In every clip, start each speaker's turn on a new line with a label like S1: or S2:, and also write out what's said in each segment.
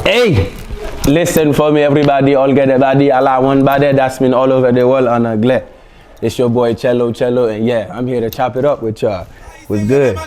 S1: Hey, listen for me, everybody. All get a body, Allah one body. That's mean all over the world on a glare. It's your boy Chelo, and yeah, I'm here to chop it up with y'all. What's good?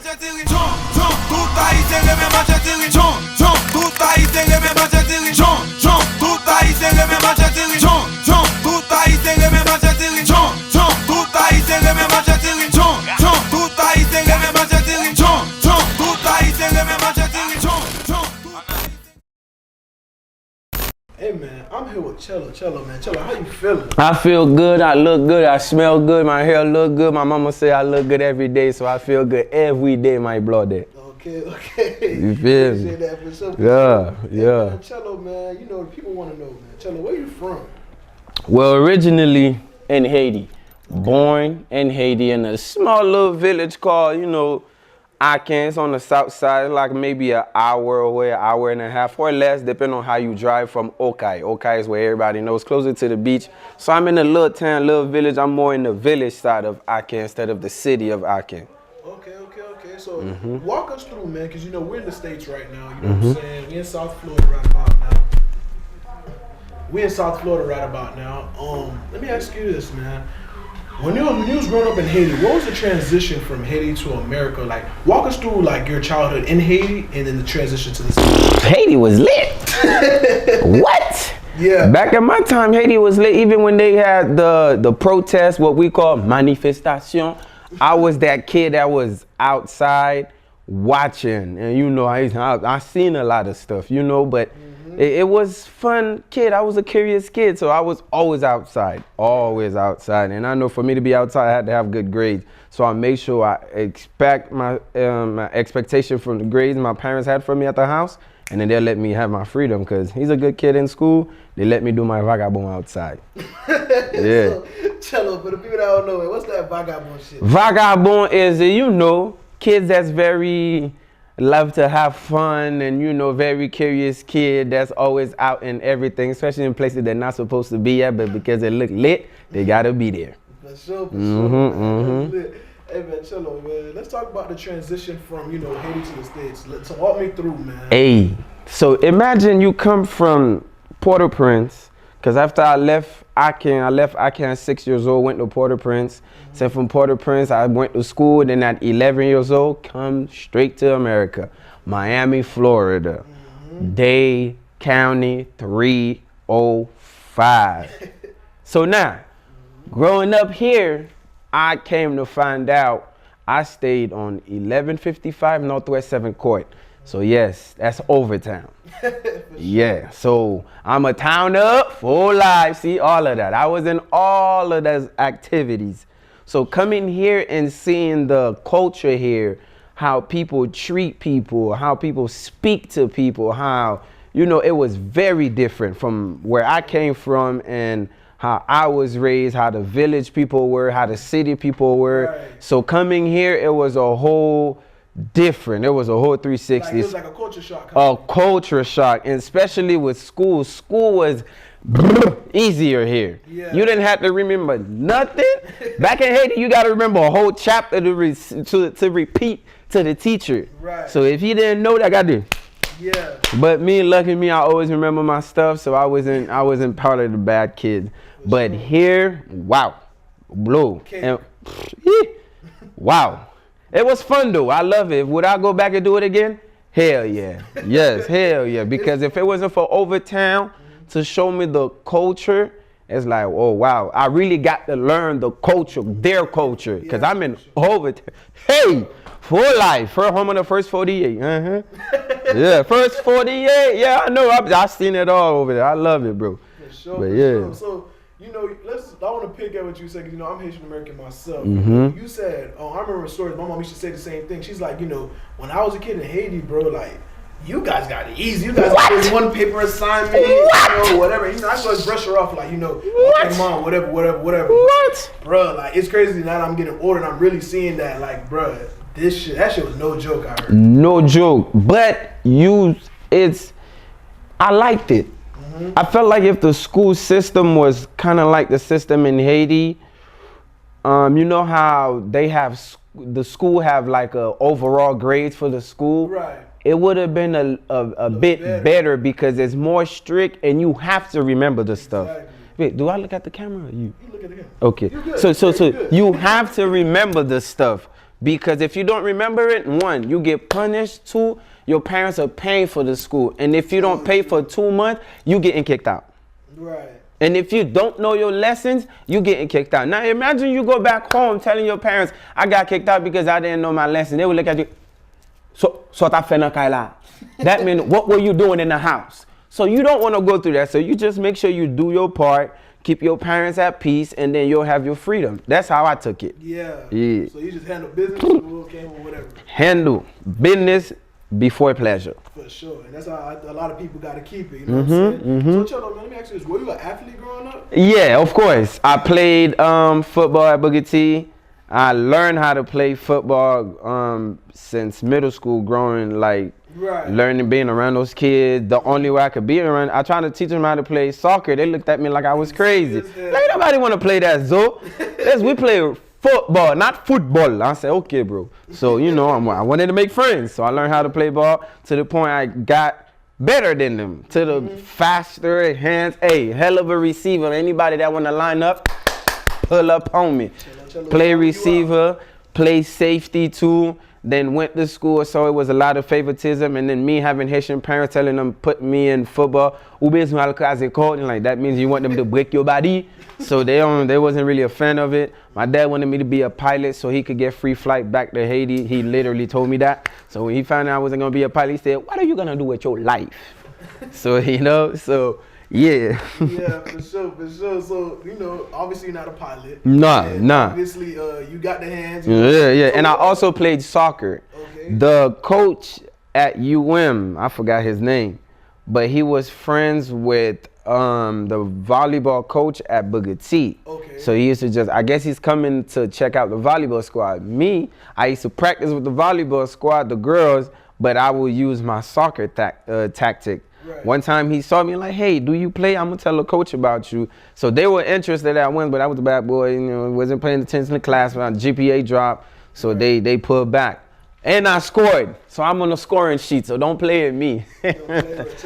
S2: Hey man, I'm here with Chelo, man. Chelo, how you feeling?
S1: I feel good, I look good, I smell good, my hair look good. My mama say I look good every day, so I feel good every day, my brother.
S2: Okay.
S1: You feel me?
S2: That for sure.
S1: Yeah.
S2: Man, Chelo, man, you know, people want to know, man. Chelo, where you from?
S1: Well, originally in Haiti. Born in Haiti in a small little village called, Aken. It's on the south side, like maybe an hour away, an hour and a half or less, depending on how you drive from Okai. Okai is where everybody knows, closer to the beach. So I'm in a little town, little village. I'm more in the village side of Aken instead of the city of Aken.
S2: Okay. So walk us through, man, because, we're in the States right now. You know what I'm saying? We're in South Florida right about now. Let me ask you this, man. When you was growing up in Haiti, what was the transition from Haiti to America? Like, walk us through, like, your childhood in Haiti and then the transition to the States.
S1: Haiti was lit. What?
S2: Yeah.
S1: Back in my time, Haiti was lit. Even when they had the protest, what we call manifestation, I was that kid that was outside watching. And, I seen a lot of stuff, but it was fun kid. I was a curious kid, so I was always outside. And I know for me to be outside, I had to have good grades. So I made sure I expect my expectation from the grades my parents had for me at the house, and then they'll let me have my freedom because he's a good kid in school. They let me do my vagabond outside. Yeah.
S2: So, Chelo, for the people that don't know it, what's that vagabond shit?
S1: Vagabond is, kids that's very love to have fun and, very curious kid that's always out in everything, especially in places they're not supposed to be at, but because they look lit, they gotta be there.
S2: For sure. Man. Hey, man, Chelo, man, let's talk about the transition from, Haiti to the States. So walk me through, man.
S1: Hey, so imagine you come from Port-au-Prince, because after I left Aken at 6 years old, went to Port-au-Prince. So from Port-au-Prince, I went to school. Then at 11 years old, come straight to America. Miami, Florida. Dade County 305. So now, growing up here, I came to find out I stayed on 1155 Northwest 7th Court. So yes, that's Overtown. Yeah, so I'm a town up, full life, see all of that. I was in all of those activities. So coming here and seeing the culture here, how people treat people, how people speak to people, how, it was very different from where I came from and how I was raised, how the village people were, how the city people were. Right. So coming here, it was a whole different. It was a whole 360.
S2: Like, it was like a culture shock.
S1: A culture shock, and especially with school. School was easier here. Yeah. You didn't have to remember nothing. Back in Haiti, you got to remember a whole chapter to repeat to the teacher.
S2: Right.
S1: So if you didn't know that, I got to.
S2: Yeah.
S1: But lucky me, I always remember my stuff, so I wasn't part of the bad kids. But here, wow, blow. And, wow. It was fun though. I love it. Would I go back and do it again? Hell yeah. Yes, hell yeah. Because if it wasn't for Overtown to show me the culture, it's like, oh wow. I really got to learn the culture, their culture. Because I'm in Overtown. Hey, full life. Home on the first 48. Yeah, first 48. Yeah, I know. I've seen it all over there. I love it, bro.
S2: For sure.
S1: But yeah.
S2: Sure. So, I want to pick at what you said, because, I'm Haitian American myself. You said, I remember stories, my mom used to say the same thing. She's like, when I was a kid in Haiti, bro, like, you guys got it easy. You guys got this one paper assignment, whatever. I always brush her off, like, okay, mom, whatever.
S1: What?
S2: Bro, like, it's crazy now that I'm getting older and I'm really seeing that, like, bro, that shit was no joke, I heard.
S1: No joke. But I liked it. I felt like if the school system was kind of like the system in Haiti, you know how they have the school have like a overall grades for the school.
S2: Right.
S1: it would have been a bit better because it's more strict and you have to remember the stuff.
S2: Exactly.
S1: Wait, do I look at the camera or you?
S2: You look at the camera.
S1: Okay. So you have to remember the stuff because if you don't remember it, one, you get punished. Two, your parents are paying for the school. And if you don't pay for 2 months, you getting kicked out.
S2: Right.
S1: And if you don't know your lessons, you getting kicked out. Now imagine you go back home telling your parents, I got kicked out because I didn't know my lesson. They would look at you, so ta fe nan kay la. That means, what were you doing in the house? So you don't want to go through that. So you just make sure you do your part, keep your parents at peace, and then you'll have your freedom. That's how I took it.
S2: Yeah.
S1: Yeah.
S2: So you just handle business, school, came or whatever.
S1: Handle business before pleasure.
S2: For sure. And that's how a lot of people got to keep it. You know what I'm saying? So, Chelo, man, let me ask you this. Were you an athlete growing up?
S1: Yeah, of course. I played football at Booker T. I learned how to play football since middle school, growing like learning, being around those kids. The only way I could be around, I tried to teach them how to play soccer. They looked at me like I was crazy. Like, nobody want to play that, Zo. We play football, not football. I said, okay, bro. So, you know, I wanted to make friends. So I learned how to play ball to the point I got better than them, to the faster hands. Hey, hell of a receiver. Anybody that want to line up, pull up on me. Play receiver, play safety too. Then went to school, so it was a lot of favoritism. And then me having Haitian parents telling them put me in football. Like that means you want them to break your body. So they wasn't really a fan of it. My dad wanted me to be a pilot so he could get free flight back to Haiti. He literally told me that. So when he found out I wasn't gonna be a pilot, he said, "What are you gonna do with your life?" So yeah.
S2: Yeah, for sure. So, you know, obviously you're not a pilot.
S1: Nah.
S2: Obviously, you got the hands.
S1: Yeah. And I also played soccer.
S2: Okay.
S1: The coach at I forgot his name, but he was friends with the volleyball coach at Booker T. Okay. So he used to I guess he's coming to check out the volleyball squad. Me, I used to practice with the volleyball squad, the girls, but I will use my soccer tactic. Right. One time he saw me like, hey, do you play? I'm going to tell the coach about you. So they were interested at one, but I was a bad boy, you know, wasn't paying attention to class. My GPA dropped, so they pulled back. And I scored, so I'm on the scoring sheet, so don't play at me.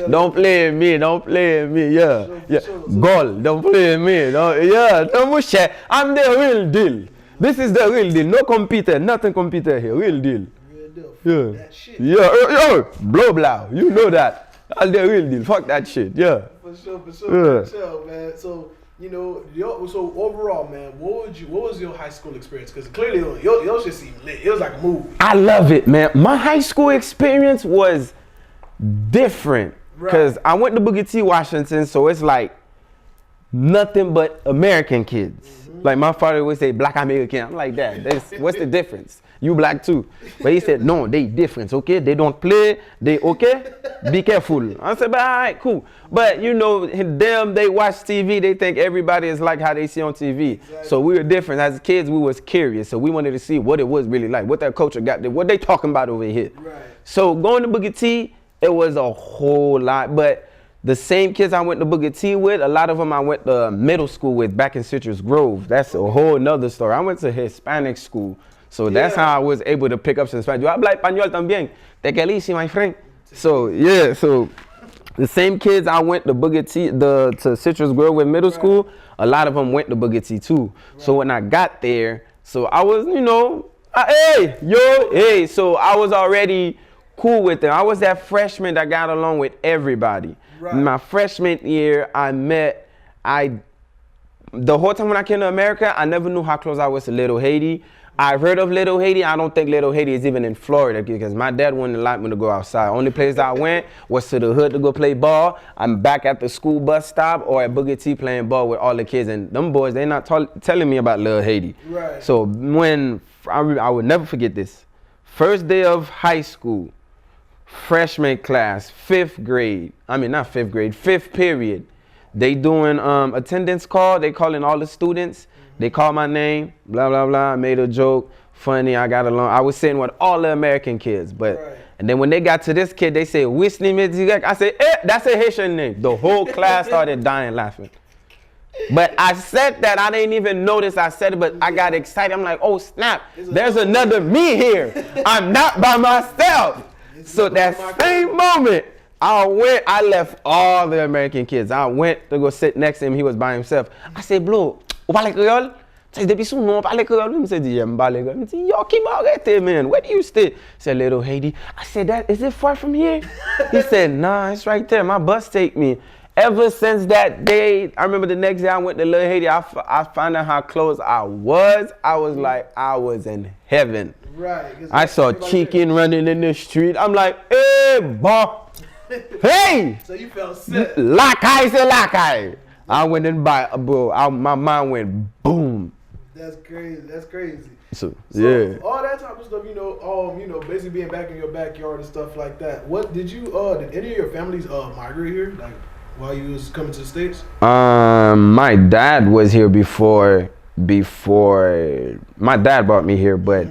S1: Don't play at me, yeah. Goal, don't play at me. Don't share. I'm the real deal. This is the real deal. No computer, nothing computer here, real deal. Yeah.
S2: That shit.
S1: Yeah, blah, you know that. That's the real deal. Fuck that shit. Yeah.
S2: For sure. Yeah. For sure, man. So, you know, so overall, man, what was your high school experience? Because clearly, yours just seemed lit. It was like a movie.
S1: I love it, man. My high school experience was different because I went to Booker T, Washington, so it's like nothing but American kids. Like my father would say, Black American. I'm like that. What's the difference? You black too. But he said, no, they different, okay? They don't play, they okay? Be careful. I said, but all right, cool. But you know, they watch TV, they think everybody is like how they see on TV. Exactly. So we were different. As kids, we was curious. So we wanted to see what it was really like, what that culture got there, what they talking about over here. Right. So going to Booker T, it was a whole lot. But the same kids I went to Booker T with, a lot of them I went to middle school with back in Citrus Grove. That's a whole nother story. I went to Hispanic school. So that's how I was able to pick up some Spanish. Yo habla español también. Te quelici, my friend. So yeah, so the same kids I went to Booker T, to Citrus Grove with middle school, a lot of them went to Booker T too. So when I got there, so I was, you know, so I was already cool with them. I was that freshman that got along with everybody. Right. My freshman year, the whole time when I came to America, I never knew how close I was to Little Haiti. I've heard of Little Haiti. I don't think Little Haiti is even in Florida because my dad wouldn't allow me to go outside. Only place I went was to the hood to go play ball. I'm back at the school bus stop or at Booker T playing ball with all the kids. And them boys, they're not telling me about Little Haiti. Right. So when, I would never forget this. First day of high school, freshman class, fifth period. They doing attendance call. They calling all the students. They called my name, blah, blah, blah. I made a joke, funny, I got along. I was sitting with all the American kids. And then when they got to this kid, they said, which name is he? I said, that's a Haitian name. The whole class started dying laughing. But I said that, I didn't even notice I said it, but I got excited. I'm like, oh, snap, there's another me here. I'm not by myself. So that same moment, I left all the American kids. I went to go sit next to him. He was by himself. I said, bro, ou parle créole? Say, depuis sous non, parle créole. He said, yeah, parle créole. I said, yo, keep arrêté, man. Where do you stay? He said, Little Haiti. I said, is it far from here? He said, nah, it's right there. My bus take me. Ever since that day, I remember the next day I went to Little Haiti. I found out how close I was. I was like, I was in heaven.
S2: Right.
S1: I saw chicken running in the street. I'm like, hey, boy. Hey!
S2: So you felt sick.
S1: Lakai. I went and bro. My mind went boom.
S2: That's crazy. That's crazy.
S1: So yeah.
S2: All that type of stuff, basically being back in your backyard and stuff like that. What did you? Did any of your families migrate here, like while you was coming to the States?
S1: My dad was here before. My dad brought me here, but.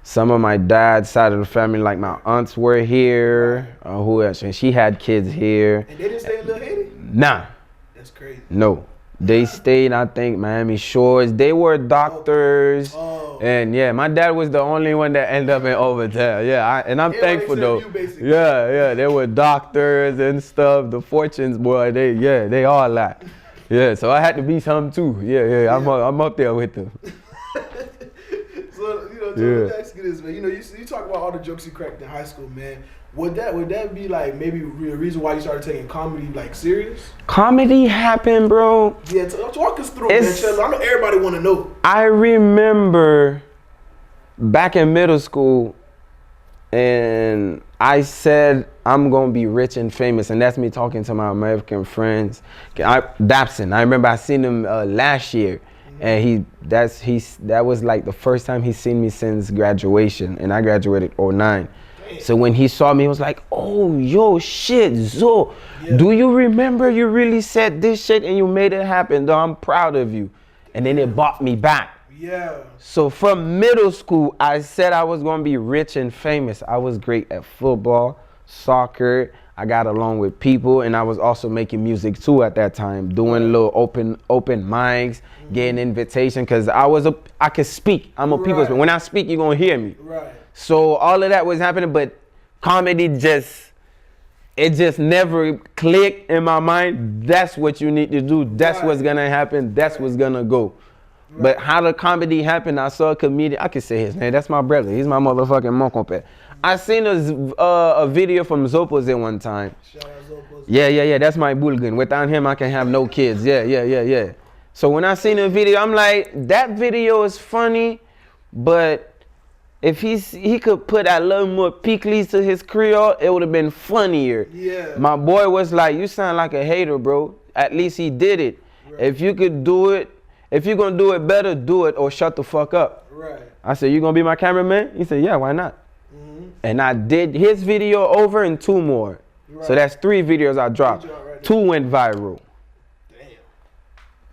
S1: Some of my dad's side of the family, like my aunts were here. Who else? And she had kids here.
S2: And they didn't stay in Little Haiti?
S1: Nah.
S2: That's crazy.
S1: No. They stayed, I think, Miami Shores. They were doctors.
S2: Oh.
S1: And yeah, my dad was the only one that ended up in Overtown. Yeah, and I'm thankful though. Yeah, they were doctors and stuff. The Fortunes, boy, they all that. Yeah, so I had to be some too. Yeah. I'm up there with them.
S2: So, let me ask you this, man. You talk about all the jokes you cracked in high school, man. Would that be like maybe the reason why you started taking comedy like serious?
S1: Comedy happened, bro.
S2: Yeah, talk us through, man. Chelo. I know everybody want to know.
S1: I remember back in middle school, and I said I'm gonna be rich and famous, and that's me talking to my American friends. Dapson. I remember I seen him last year. And that was like the first time he's seen me since graduation, and I graduated 2009. So when he saw me, he was like, oh, yo, shit, Zo, do you remember you really said this shit and you made it happen? Though I'm proud of you. And then it brought me back.
S2: Yeah.
S1: So from middle school, I said I was gonna be rich and famous. I was great at football, soccer. I got along with people, and I was also making music too at that time, doing little open mics, getting invitation, cause I could speak. I'm a people's man. When I speak, you're gonna hear me.
S2: Right.
S1: So all of that was happening, but comedy just never clicked in my mind. That's what you need to do. That's what's gonna happen. That's what's gonna go. Right. But how the comedy happened, I saw a comedian. I could say his name. That's my brother. He's my motherfucking mon compère. I seen a video from Zopos at one time.
S2: Shout out Zopos.
S1: Yeah. That's my bulgun. Without him, I can have no kids. Yeah. So when I seen the video, I'm like, that video is funny, but if he could put a little more pickles to his Creole, it would have been funnier.
S2: Yeah.
S1: My boy was like, you sound like a hater, bro. At least he did it. Right. If you could do it, if you're gonna do it better, do it or shut the fuck up.
S2: Right.
S1: I said, you gonna be my cameraman? He said, yeah, why not? And I did his video over and 2 more. Right. So that's 3 videos I dropped. Right. 2 went viral. Damn.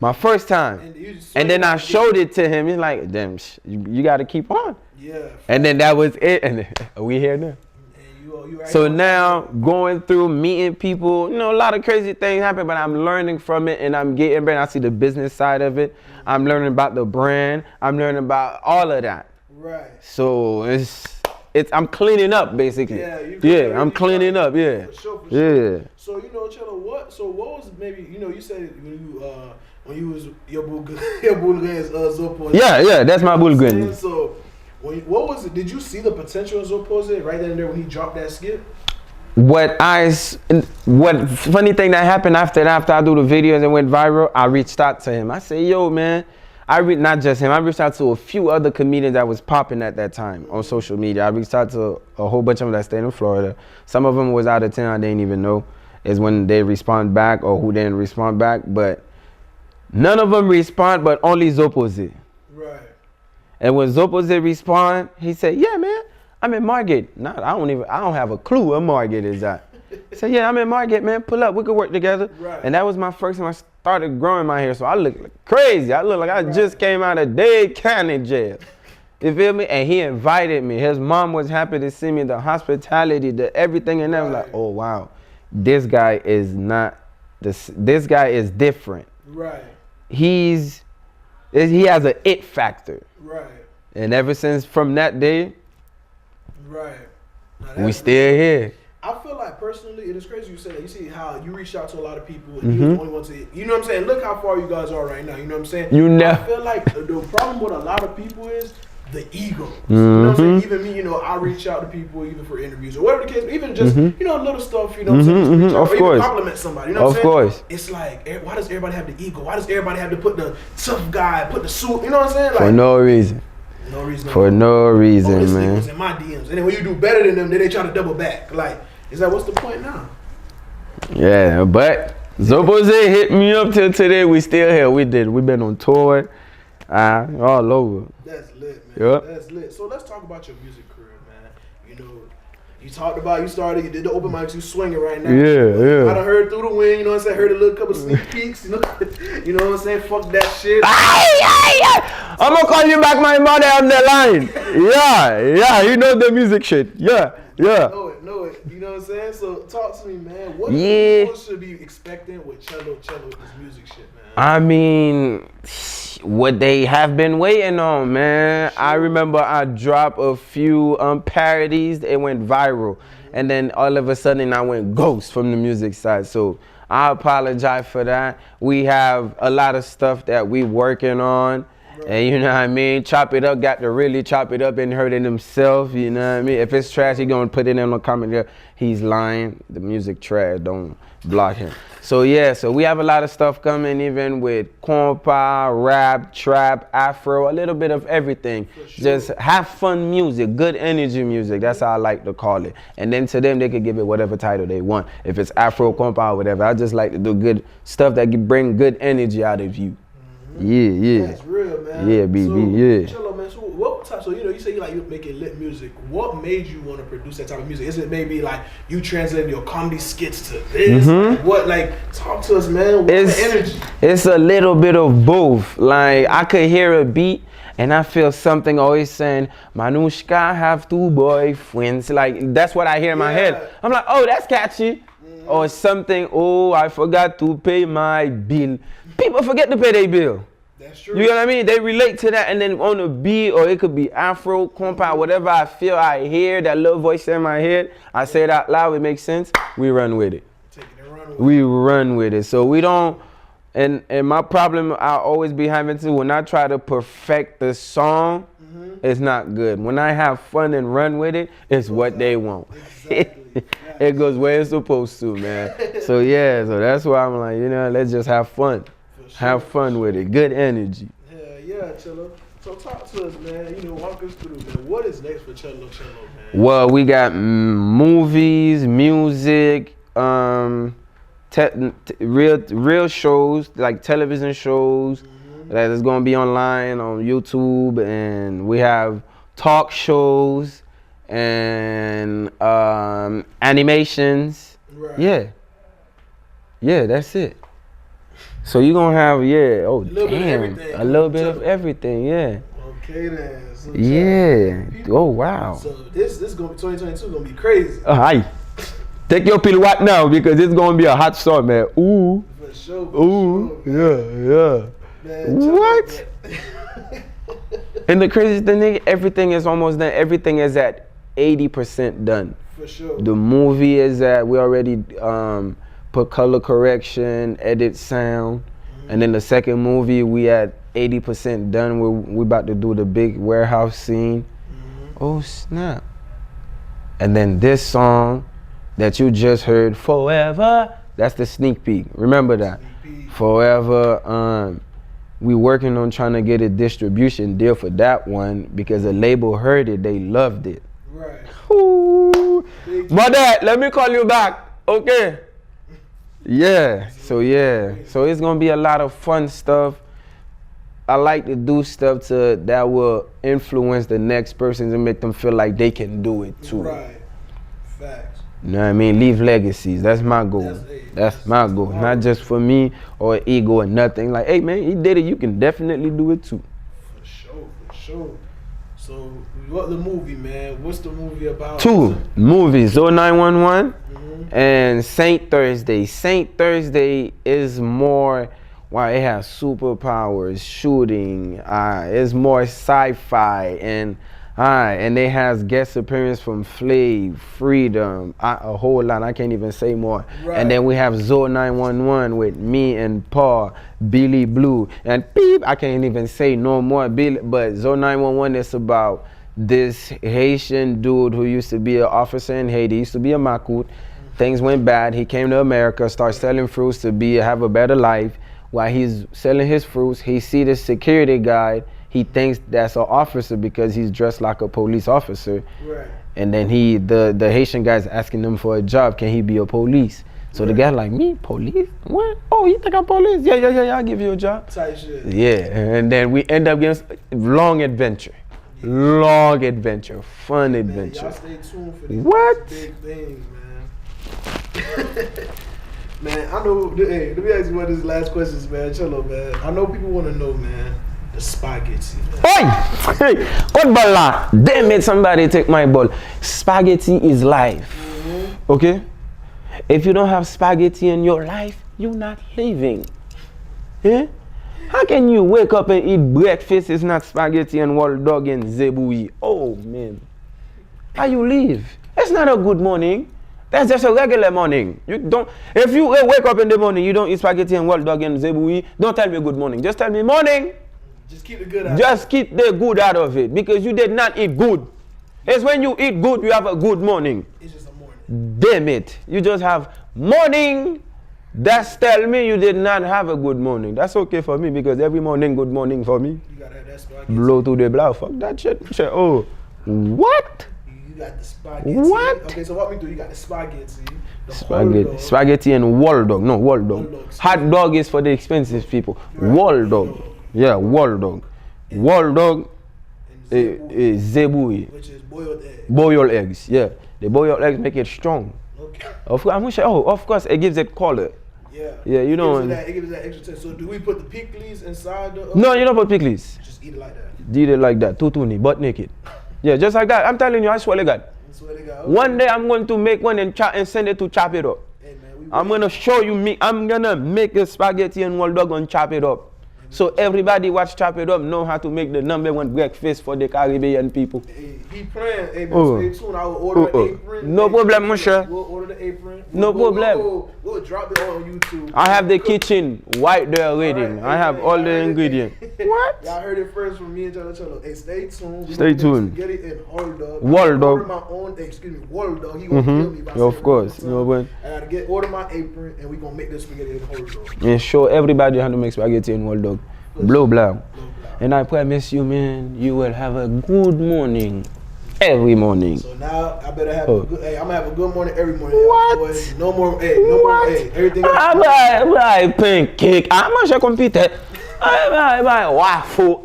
S1: My first time. And then I showed it to him. He's like, damn, you got to keep on. Yeah. And then that was it. And we here now. So now going through meeting people, a lot of crazy things happen, but I'm learning from it and I'm getting better. I see the business side of it. I'm learning about the brand. I'm learning about all of that. Right. So I'm cleaning up basically. Yeah, I'm cleaning up. Yeah. For sure. Yeah.
S2: So Chelo, what was maybe you said when you was your bulgan Zopos.
S1: Yeah, that's my bulgan.
S2: So what was it? Did you see the potential in Zopos right then and there when he dropped that skit?
S1: What funny thing that happened after I do the videos and went viral, I reached out to him. I said, yo, man. Not just him. I reached out to a few other comedians that was popping at that time on social media. I reached out to a whole bunch of them that stayed in Florida. Some of them was out of town. I didn't even know. Is when they respond back or who didn't respond back. But none of them respond, but only Zopos. Right. And when Zopos respond, he said, yeah, man, I'm in Margate. Nah, I don't have a clue where Margate is at. He said, yeah, I'm in Margate, man. Pull up. We could work together. Right. And that was my first time I started growing my hair. So I look like crazy. I look like I just came out of Dade County jail. You feel me? And he invited me. His mom was happy to see me. The hospitality, the everything. And I was like, oh, wow. This guy is this guy is different. Right. He has an it factor. Right. And ever since from that day, right. We still here.
S2: I feel like personally, it is crazy you say that. You see how you reached out to a lot of people and you was the only one to, you know what I'm saying? Look how far you guys are right now. You know what I'm saying? I feel like the problem with a lot of people is the ego. You know what I'm saying? Even me, you know, I reach out to people even for interviews or whatever the case, even just, you know, little stuff, you know what I'm saying? Just reach out, or even compliment somebody, you know what I'm saying? Of course. It's like, why does everybody have the ego? Why does everybody have to put the tough guy, put the suit, you know what I'm saying? Like,
S1: for no reason.
S2: No reason.
S1: For no reason, man.
S2: It's in my DMs. And then when you do better than them, then they try to double back. Like, is that what's the point now?
S1: Yeah, but Zoboze hit me up till today. We still here. We've been on tour, all over.
S2: That's lit, man. Yep. That's lit. So let's talk about your music career, man. You know, you talked about you did the open mics, you swinging right now.
S1: Yeah.
S2: I done heard through the wind, you know what I'm saying? Heard a little couple sneak peeks, you know what I'm saying? Fuck that shit.
S1: I'm gonna call you back, my mother on the line. Yeah, you know the music shit. Yeah.
S2: Know it. You know what I'm saying? So talk to me, man. What should be expecting with Chelo with this music shit, man?
S1: I mean, what they have been waiting on, man. Sure. I remember I dropped a few parodies. It went viral. And then all of a sudden I went ghost from the music side. So I apologize for that. We have a lot of stuff that we working on. Right. And you know what I mean? Chop It Up got to really chop it up and hurt it himself. You know what I mean? If it's trash, he gonna put it in the comment there. He's lying. The music trash. Don't block him. So yeah, so we have a lot of stuff coming, even with compa, rap, trap, afro, a little bit of everything. Sure. Just have fun music, good energy music. That's how I like to call it. And then to them, they could give it whatever title they want. If it's afro, compa, or whatever. I just like to do good stuff that can bring good energy out of you. Yeah.
S2: That's real, man.
S1: Yeah, baby,
S2: So, Chelo, man, so what type, so you say you making lit music. What made you want to produce that type of music? Is it maybe like you translating your comedy skits to this? What, like, talk to us, man. What's the energy?
S1: It's a little bit of both. Like, I could hear a beat and I feel something always saying, Manushka have two boyfriends. Like, that's what I hear in my head. I'm like, oh, that's catchy. Or something, oh, I forgot to pay my bill. People forget to pay their bill.
S2: That's true.
S1: You know what I mean? They relate to that, and then on the beat, or it could be Afro, compa, whatever I feel, I hear that little voice in my head. I say it out loud, it makes sense. We run with it. We run with it. So we don't, and my problem I always be having to, when I try to perfect the song, it's not good. When I have fun and run with it, it's what they want.
S2: Exactly.
S1: It goes where it's supposed to, man. So yeah, so that's why I'm like, you know, let's just have fun. Sure, have fun with it. Good energy.
S2: Yeah, Chelo. So talk to us, man. You know, walk us through, man. What is next for Chelo, man?
S1: Well, we got movies, music, real shows, like television shows that is gonna be online on YouTube, and we have talk shows and animations. Right. Yeah, that's it. So you're gonna have a little bit of everything, yeah.
S2: Okay then. So
S1: oh wow.
S2: So this gonna be 2022 gonna be crazy.
S1: Hi. Take your pill right now because it's gonna be a hot summer, man. Ooh.
S2: For sure.
S1: Yeah. Man, what? And the craziest thing, everything is almost done. Everything is at 80% done.
S2: For sure.
S1: The movie is at, we already put color correction, edit sound. And then the second movie, we at 80% done. We're about to do the big warehouse scene. Oh snap. And then this song that you just heard, Forever, that's the sneak peek. Remember that. Forever, we working on trying to get a distribution deal for that one because the label heard it, they loved it.
S2: Right.
S1: Ooh. Mother, let me call you back, okay? Yeah, so it's gonna be a lot of fun stuff. I like to do stuff that will influence the next person and make them feel like they can do it too.
S2: Right. Facts.
S1: You know what I mean? Leave legacies. That's my goal. That's my goal. Not just for me or ego or nothing. Like, hey man, he did it. You can definitely do it too.
S2: For sure. So, what the movie, man? What's the movie about?
S1: Two movies: 0911 and Saint Thursday. Saint Thursday is more. Wow, it has superpowers, shooting. It's more sci-fi, and Alright, and they has guest appearance from Flav, Freedom, a whole lot. I can't even say more.
S2: Right.
S1: And then we have Zo 911 with me and Paul, Billy Blue, and beep. I can't even say no more. Billy, but Zo 911 is about this Haitian dude who used to be an officer in Haiti. He used to be a Makut. Things went bad. He came to America, started selling fruits to have a better life. While he's selling his fruits, he see this security guy. He thinks that's an officer because he's dressed like a police officer.
S2: Right.
S1: And then the Haitian guy's asking him for a job. Can he be a police? So the guy like, me, police? What? Oh, you think I'm police? Yeah, I'll give you a job.
S2: Type shit.
S1: Yeah, and then we end up getting long adventure. Long adventure, fun adventure.
S2: Y'all stay tuned for these
S1: What?
S2: big things, man. Man, I know, hey, let me ask you what this last question is, man. Chelo, man. I know people want to know, man, the spaghetti.
S1: Hey, what ball? Damn it, somebody take my ball. Spaghetti is life. Okay? If you don't have spaghetti in your life, you're not living. Yeah? How can you wake up and eat breakfast? It's not spaghetti and wild dog and zebui. Oh, man. How you live? It's not a good morning. That's just a regular morning. You don't. If you wake up in the morning, you don't eat spaghetti and wild dog and zebui, don't tell me good morning. Just tell me morning.
S2: Just keep the good out
S1: Just keep the good out of it because you did not eat good. It's when you eat good, you have a good morning.
S2: It's just a morning.
S1: Damn it. You just have morning. That's tell me you did not have a good morning. That's okay for me because every morning, good morning for me.
S2: You gotta have that spaghetti.
S1: Blow to the blow. Fuck that shit. Oh, what?
S2: You got the spaghetti.
S1: What?
S2: Okay, so walk me through. You got the spaghetti. The
S1: Spaghetti, spaghetti and wall dog. No, wall dog.
S2: Wall dog.
S1: Hot dog is for the expensive people.
S2: Right.
S1: Wall dog. Yeah, wall dog. Wall dog.
S2: And
S1: Zebui.
S2: which is boiled egg.
S1: Boiled eggs. Yeah, the boiled eggs make it strong.
S2: Okay.
S1: Of course, I'm gonna say, of course, it gives it color.
S2: Yeah.
S1: Yeah, you know.
S2: It gives it that extra taste. So do we put the pickles inside the?
S1: No, you don't put pickles.
S2: Just eat it like that.
S1: Did it like that, tutuni, butt naked. Yeah, just like that. I'm telling you, I swear to God.
S2: That's what they got.
S1: One day I'm going to make one and send it to chop it up.
S2: Hey, man,
S1: I'm gonna show you me. I'm gonna make a spaghetti and wild dog and chop it up. So everybody watch Chop It Up know how to make the #1 breakfast for the Caribbean people.
S2: Hey, he praying. Hey, man, stay tuned. I will order an apron.
S1: No problem, monsieur.
S2: We'll order the apron.
S1: No problem.
S2: We'll drop it on YouTube.
S1: I have the kitchen right there waiting.
S2: Right,
S1: I have all the ingredients. What?
S2: Y'all heard it first from me and Chelo. Hey, stay tuned.
S1: Stay tuned.
S2: Get it in whole dog.
S1: Wall dog.
S2: Order my own. Wall dog. He gonna kill me. By saying
S1: Of course.
S2: it
S1: You know when.
S2: I gotta order my apron and we gonna make this spaghetti in whole dog.
S1: And show everybody how to make spaghetti and wild dog. Blow blah. And I promise you, man, you will have a good morning every morning.
S2: So now I better have a good. Hey, I'm gonna have a good morning every morning.
S1: What?
S2: Boy, no more. Hey, no more. Hey, everything else.
S1: I pancake. I must compete. I waffle.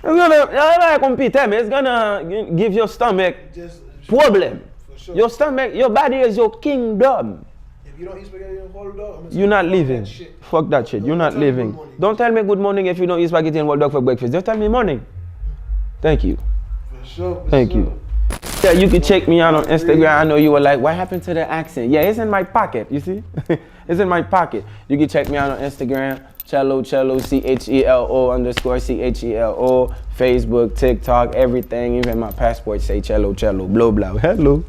S1: It's gonna compete. It's gonna give your stomach
S2: Just
S1: problem.
S2: for sure.
S1: Your stomach, your body is your kingdom.
S2: If you don't eat spaghetti and whole dog,
S1: You're not living. Fuck that shit. You're not
S2: Tell me
S1: living.
S2: good morning.
S1: Don't tell me good morning if you don't eat spaghetti and wild dog for breakfast. Just tell me morning. Thank you.
S2: For sure. For
S1: Thank
S2: sure.
S1: you. Yeah, you can check me out on Instagram. I know you were like, what happened to the accent? Yeah, it's in my pocket, you see? It's in my pocket. You can check me out on Instagram, Chelo, CHELO_CHELO, Facebook, TikTok, everything. Even my passport say Chelo, blow, blow. Hello.